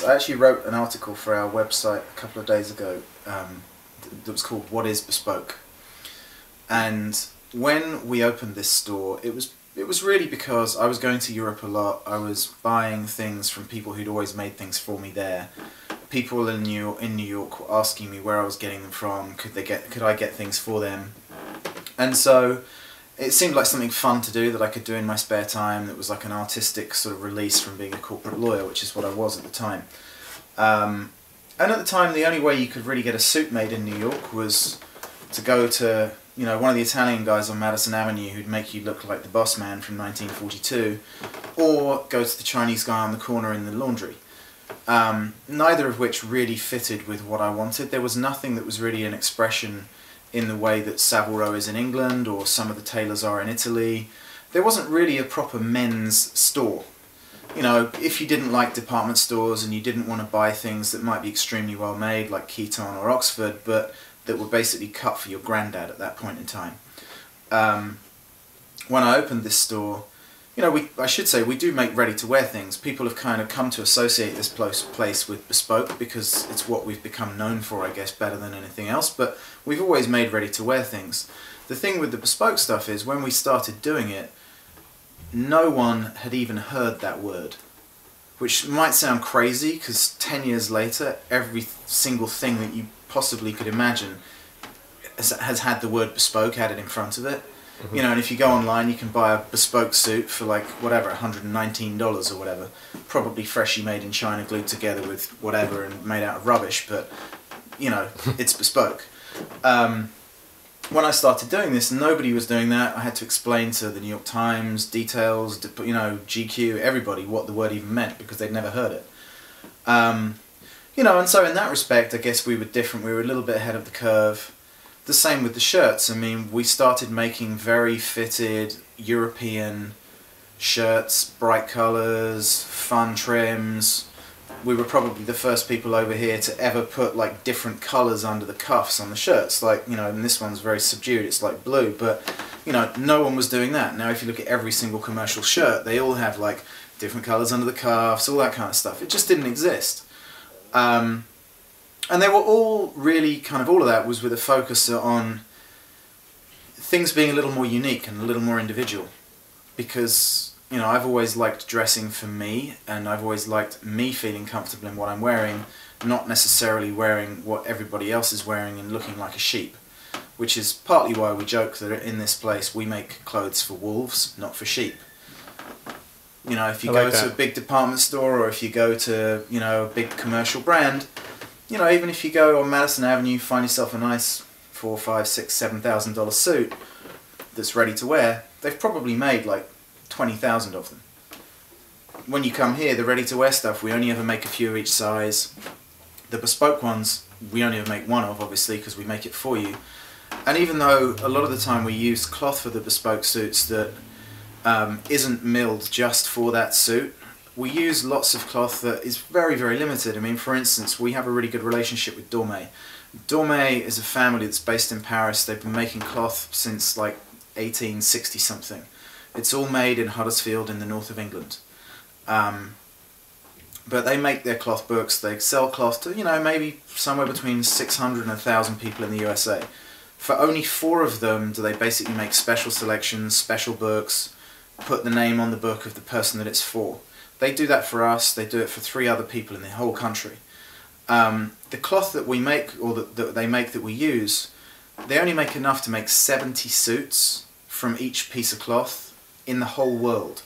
I actually wrote an article for our website a couple of days ago that was called "What is Bespoke?" And when we opened this store, it was really because I was going to Europe a lot. I was buying things from people who'd always made things for me there. People in New York were asking me where I was getting them from. Could I get things for them? And so it seemed like something fun to do that I could do in my spare time. That was like an artistic sort of release from being a corporate lawyer, which is what I was at the time. And at the time, the only way you could really get a suit made in New York was to go to, you know, one of the Italian guys on Madison Avenue who'd make you look like the boss man from 1942, or go to the Chinese guy on the corner in the laundry. Neither of which really fitted with what I wanted. There was nothing that was really an expression in the way that Savile Row is in England or some of the tailors are in Italy. There wasn't really a proper men's store. You know, if you didn't like department stores and you didn't want to buy things that might be extremely well made, like Keaton or Oxford, but that were basically cut for your granddad at that point in time. When I opened this store, you know, I should say we do make ready-to-wear things. People have kind of come to associate this place with Bespoke because it's what we've become known for, I guess, better than anything else, but we've always made ready-to-wear things. The thing with the Bespoke stuff is when we started doing it, no one had even heard that word, which might sound crazy because 10 years later, every single thing that you possibly could imagine has had the word Bespoke added in front of it. Mm-hmm. You know, and if you go online, you can buy a Bespoke suit for like whatever, $119 or whatever, probably freshly made in China, glued together with whatever and made out of rubbish, but you know, it's Bespoke. When I started doing this, nobody was doing that. I had to explain to the New York Times, Details, you know, GQ, everybody what the word even meant because they'd never heard it. You know, and so in that respect, I guess we were different. We were a little bit ahead of the curve. The same with the shirts. I mean, we started making very fitted European shirts, bright colours, fun trims. We were probably the first people over here to ever put like different colours under the cuffs on the shirts. Like, you know, and this one's very subdued, it's like blue, but you know, no one was doing that. Now if you look at every single commercial shirt, they all have like different colours under the cuffs, all that kind of stuff. It just didn't exist. And they were all really, kind of all of that was with a focus on things being a little more unique and a little more individual. Because, you know, I've always liked dressing for me, and I've always liked me feeling comfortable in what I'm wearing, not necessarily wearing what everybody else is wearing and looking like a sheep. Which is partly why we joke that in this place we make clothes for wolves, not for sheep. You know, if you go to a big department store, or if you go to, you know, a big commercial brand, you know, even if you go on Madison Avenue, find yourself a nice $4,000, $5,000, $6,000, $7,000 suit that's ready to wear, they've probably made like 20,000 of them. When you come here, the ready-to-wear stuff, we only ever make a few of each size. The Bespoke ones, we only ever make one of, obviously, because we make it for you. And even though a lot of the time we use cloth for the Bespoke suits that isn't milled just for that suit, we use lots of cloth that is very, very limited. I mean, for instance, we have a really good relationship with Dormé. Dormé is a family that's based in Paris. They've been making cloth since like 1860 something. It's all made in Huddersfield in the north of England. But they make their cloth books. They sell cloth to, you know, maybe somewhere between 600 and 1,000 people in the USA. For only 4 of them do they basically make special selections, special books, put the name on the book of the person that it's for. They do that for us, they do it for 3 other people in the whole country. The cloth that we make, or that they make that we use, they only make enough to make 70 suits from each piece of cloth in the whole world.